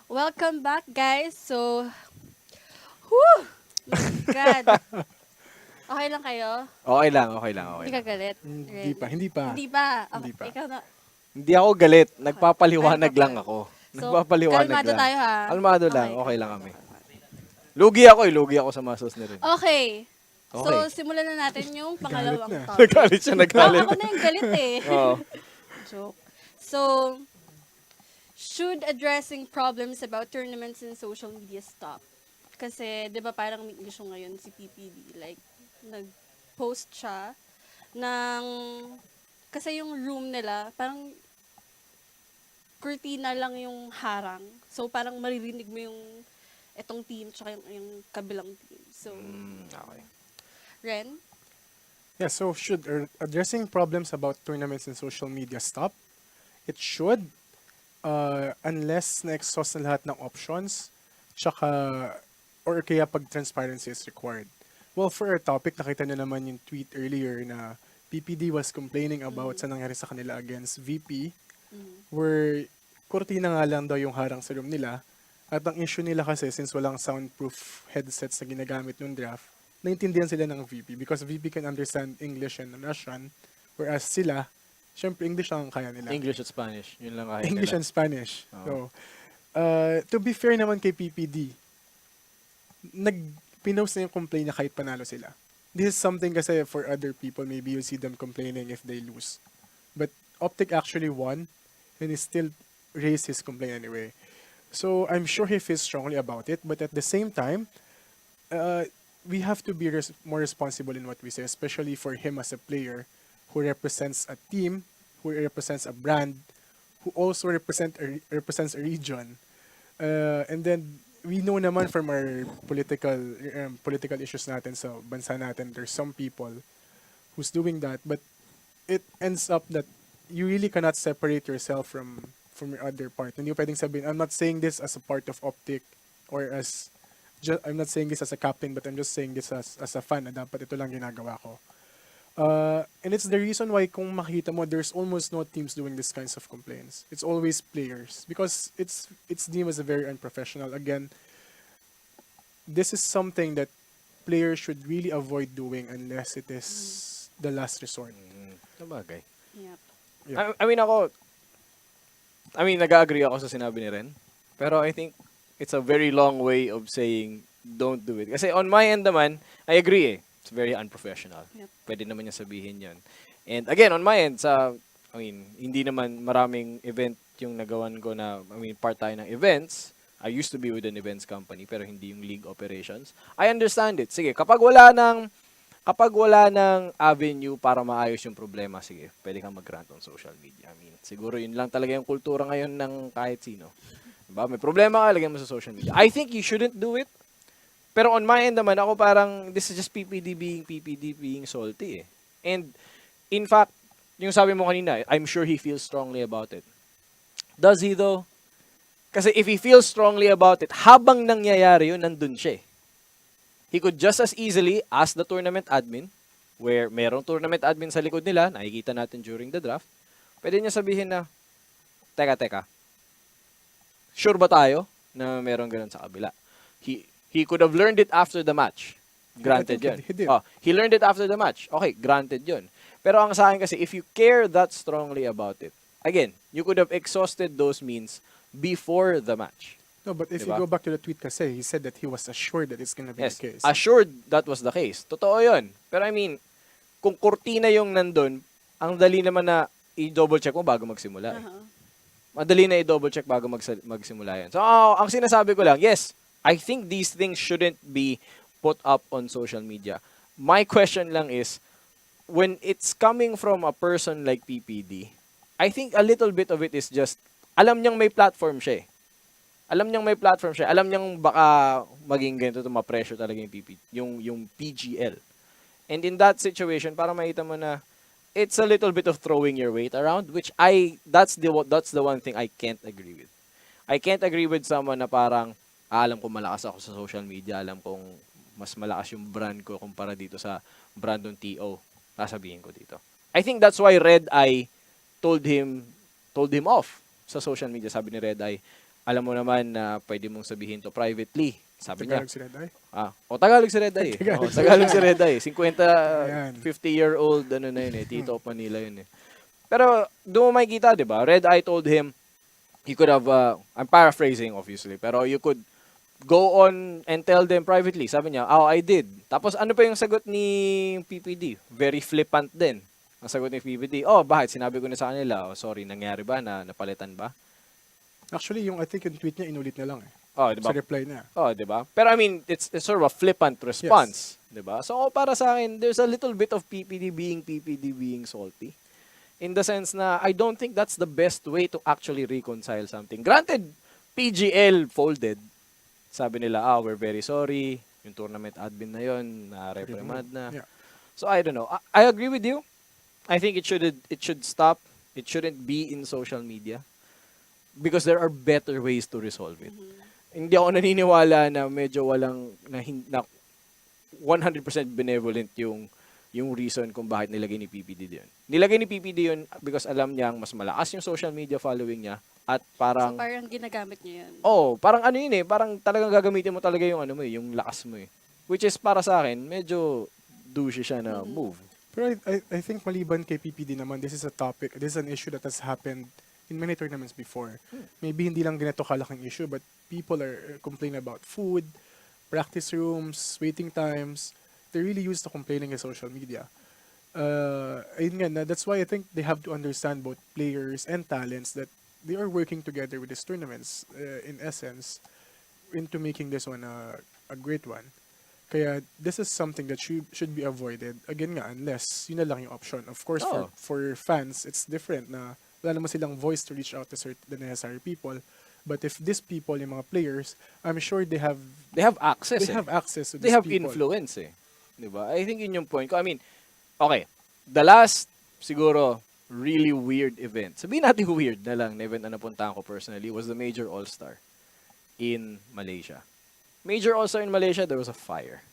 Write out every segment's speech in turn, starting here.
Welcome back, guys. So, whew! My God. Okay lang kayo? Okay lang, okay lang, okay Hindi ka lang. galit? Hindi Ren? pa, hindi pa. Hindi ba? Hindi Okay, pa. ikaw na. Hindi ako galit, Okay. Ay, nagpapaliwanag lang nagpapaliwanag. ako. So, Nagpapaliwanag kalmado lang. tayo ha. Kalmado lang, Okay, okay lang kalmado, kami. kalmado. Lugi ako sa masos ni Ren. Okay. Okay. So, simulan na natin yung Nagalit pangalawang na. topic. Nagalit siya, nagalit. Ako na yung galit eh. Oo. Joke. So, should addressing problems about tournaments in social media stop? Kasi, di ba parang may issue ngayon si PPD. Like, nag-post siya ng, kasi yung room nila, parang kurtina lang yung harang. So, parang maririnig mo yung etong team tsaka yung kabilang team. So, Okay. Ren? Yeah, so should addressing problems about tournaments in social media stop? It should, unless na-exhaust na lahat ng options, tsaka, or kaya pag transparency is required. Well, for our topic, nakita nyo naman yung tweet earlier na PPD was complaining about sa nangyari sa kanila against VP, where kurtina nga lang daw yung harang sa room nila. At ang issue nila kasi, since walang soundproof headsets na ginagamit nung draft, naintindihan sila ng VP because VP can understand English and Russian, whereas sila, syempre English ang kaya nila. English at Spanish, yun lang kaya English nila. and Spanish. Oo. So, to be fair naman kay PPD, pinost na yung complaint niya kahit panalo sila. This is something kasi for other people, maybe you see them complaining if they lose. But Optic actually won, and he still raised his complaint anyway. So I'm sure he feels strongly about it, but at the same time, we have to be more responsible in what we say, especially for him as a player who represents a team, who represents a brand, who also represents a region. And then we know naman from our political issues natin sa bansa natin, there's some people who's doing that, but it ends up that you really cannot separate yourself from your other part. Hindi mo pwedeng sabihin, I'm not saying this as a part of Optic or as I'm not saying this as a captain, but I'm just saying this as a fan na dapat ito lang ginagawa ko. And it's the reason why kung makita mo, there's almost no teams doing these kinds of complaints. It's always players because it's deemed as a very unprofessional. Again, this is something that players should really avoid doing unless it is the last resort. Sabagay. Yep. Yeah. I mean, nag-agree ako sa sinabi ni Ren. Pero I think it's a very long way of saying don't do it. Kasi on my end naman, I agree eh. It's very unprofessional. Yep. Pwede naman niya sabihin yon. And again, on my end, hindi naman maraming event yung nagawan ko na, part tayo ng events. I used to be with an events company, pero hindi yung league operations. I understand it. Sige, kapag wala ng avenue para maayos yung problema, sige, pwede kang mag-rant on social media. Siguro yun lang talaga yung kultura ngayon ng kahit sino. Diba? May problema ka, lagyan mo sa social media. I think you shouldn't do it. Pero on my end naman, ako parang, this is just PPD being salty eh. And, in fact, yung sabi mo kanina, I'm sure he feels strongly about it. Does he though? Kasi if he feels strongly about it, habang nangyayari yun, nandun siya eh. He could just as easily ask the tournament admin, where merong tournament admin sa likod nila, nakikita natin during the draft, pwede niya sabihin na, teka, sure ba tayo na merong ganun sa kabila? He could have learned it after the match. Granted I yun. think he did. He learned it after the match. Okay, granted yun. Pero ang sa akin kasi, if you care that strongly about it, again, you could have exhausted those means before the match. No, but if Diba? you go back to the tweet kasi, he said that he was assured that it's gonna be Yes, the case. assured that was the case. Totoo yun. Pero kung kurtina yung nandun, ang dali naman na i-double check mo bago magsimula. Eh. Uh-huh. Madali na i-double check bago magsimula yan. So, ang sinasabi ko lang, yes, I think these things shouldn't be put up on social media. My question lang is, when it's coming from a person like PPD, I think a little bit of it is just, alam niyang may platform siya eh. Alam niyang baka maging ganito to ma-pressure talaga yung PGL. And in that situation, para makita mo na it's a little bit of throwing your weight around, which that's the one thing I can't agree with. I can't agree with someone na parang alam ko malakas ako sa social media, alam kong mas malakas yung brand ko kumpara dito sa brand ng TO. Sasabihin ko dito. I think that's why Red Eye told him off sa social media. Sabi ni Red Eye, alam mo naman na pwede mong sabihin to privately. Sabi niya, Tagalog si Red Eye. Tagalog si Red Eye. Tagalog si Red Eye. 50, Ayan. 50-year-old, ano na yun Tito of Manila yun Pero, doon mo makikita, di ba? Red Eye told him, he could have, I'm paraphrasing obviously, pero you could go on and tell them privately. Sabi niya, I did. Tapos ano pa yung sagot ni PPD? Very flippant din. Ang sagot ni PPD, bakit? Sinabi ko na sa kanila, sorry, nangyari ba? Napalitan ba? Actually, I think yung tweet niya, inulit na lang eh. Di ba? Sa reply niya. Di ba? Pero I mean, it's sort of a flippant response. Di ba? So, para sa akin, there's a little bit of PPD being salty. In the sense na, I don't think that's the best way to actually reconcile something. Granted, PGL folded. Sabi nila, we're very sorry. Yung tournament admin na yun, na-reprimand na. Yeah. So, I don't know. I agree with you. I think it should stop. It shouldn't be in social media. Because there are better ways to resolve it. Hindi ako naniniwala na medyo walang, na 100% benevolent yung reason kung bakit nilagay ni PPD yun. Nilagay ni PPD yun because alam niyang mas malakas yung social media following niya at parang... So, parang ginagamit niya yun. Parang ano yun parang talagang gagamitin mo talaga yung yung lakas mo Which is para sa akin, medyo douchey siya na move. Pero I think maliban kay PPD naman, this is an issue that has happened in many tournaments before. Maybe hindi lang ganito kalaking issue, but people are complaining about food, practice rooms, waiting times. They're really used to complaining in social media. Ayun nga, that's why I think they have to understand both players and talents that they are working together with these tournaments, in essence, into making this one a great one. Kaya this is something that should be avoided. Again nga, unless yun na lang yung option. Of course, for fans, it's different na wala naman silang voice to reach out to the necessary people. But if these people, yung mga players, I'm sure they have access. They have access to They these have people. influence Diba? I think yun yung point ko. I mean, okay, the last, siguro, really weird event. Sabihin natin weird na lang na event na napuntahan ko personally was the Major All-Star in Malaysia. Major All-Star in Malaysia, there was a fire.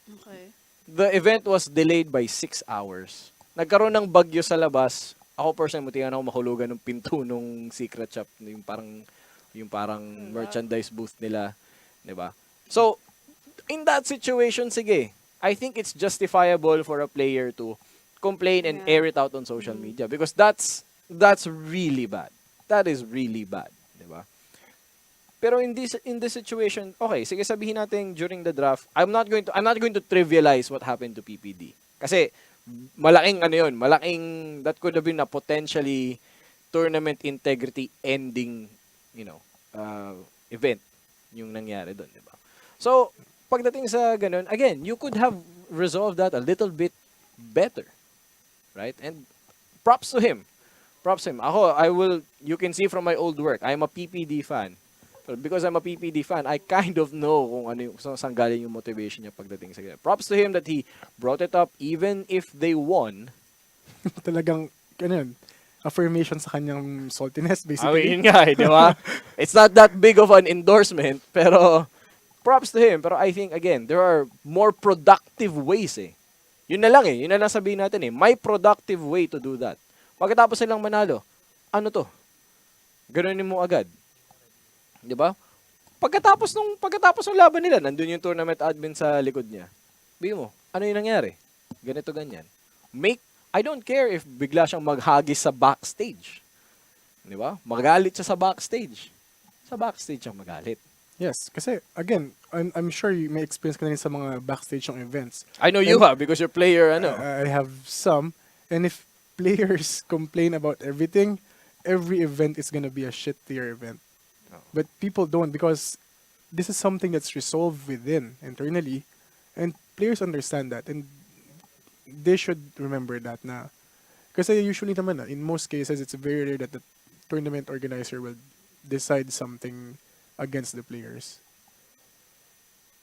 Okay. The event was delayed by 6 hours. Nagkaroon ng bagyo sa labas. Ako personally, mutihan ako mahulugan ng pinto nung secret shop, yung parang merchandise booth nila, 'di ba? So, in that situation, sige, I think it's justifiable for a player to complain and air it out on social media because that's really bad. That is really bad, 'di ba? Pero in this situation, okay, sige sabihin natin during the draft, I'm not going to trivialize what happened to PPD. Kasi malaking that could have been a potentially tournament integrity ending, event yung nangyari doon, 'di ba? So, pagdating sa ganun, again, you could have resolved that a little bit better. Right? And props to him. Ako, you can see from my old work, I'm a PPD fan. So because I'm a PPD fan, I kind of know kung saan galing yung motivation niya pagdating sa ganun. Props to him that he brought it up even if they won. Talagang, affirmation sa kanyang saltiness, I basically. mean, yun nga, di ba? It's not that big of an endorsement, pero props to him. Pero I think, again, there are more productive ways Yun na lang sabihin natin may productive way to do that. Pagkatapos nilang manalo, ano to? Ganunin mo agad. 'Di ba? Pagkatapos ng laban nila, nandun yung tournament admin sa likod niya. Bigyan mo, ano yung nangyari? Ganito ganyan. I don't care if bigla siyang maghagis sa backstage. 'Di ba? Magalit siya sa backstage. Sa backstage siyang magalit. Yes, kasi again, I'm sure you may experience ka na rin sa mga backstage ng events. I know you have because you're player, I have some. And if players complain about everything, every event is gonna be a shit tier event. But people don't because this is something that's resolved within, internally. And players understand that. And they should remember that na. Kasi usually naman, in most cases, it's very rare that the tournament organizer will decide something against the players.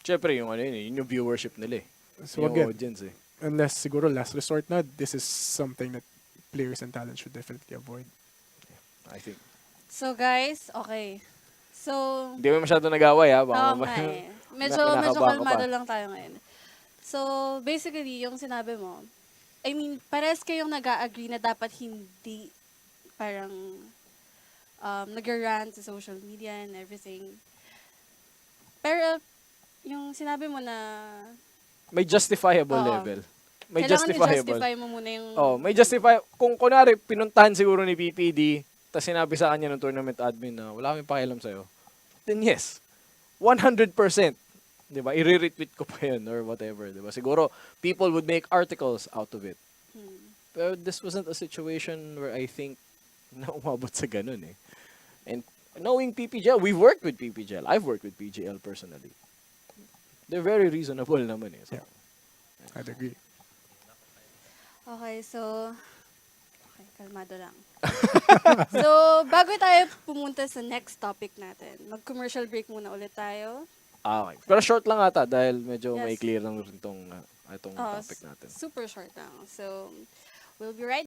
Siyempre, yung yung viewership nila So yung again, audience unless siguro last resort na, this is something that players and talent should definitely avoid. I think. So, guys, okay. So, Hindi mo masyado nag-away, ha? Baka okay. Medyo kinakabahan ka kalmado pa. lang tayo ngayon. So, basically, yung sinabi mo, I mean, parehas kayong nag-a-agree na dapat hindi parang nag-rant sa social media and everything. Pero, yung sinabi mo na, May justifiable oo, level. May kailangan justifiable. i-justify mo muna yung, May justify. Kung kunwari, pinuntahan siguro ni PPD, tapos sinabi sa kanya ng tournament admin na wala kaming pakialam sa'yo, then yes, 100%. Diba? I-retweet ko pa yun or whatever. Diba? Siguro, people would make articles out of it. Pero this wasn't a situation where I think na umabot sa ganun eh. And knowing PPGL, we've worked with PPGL. I've worked with PGL personally. They're very reasonable naman eh. So, Yeah. I'd agree. okay, so, okay, kalmado lang. So, bago tayo pumunta sa next topic natin, mag-commercial break muna ulit tayo. okay. Pero short lang ata dahil medyo Yes. may clear lang rin itong Oh, topic natin. super short lang. So, we'll be right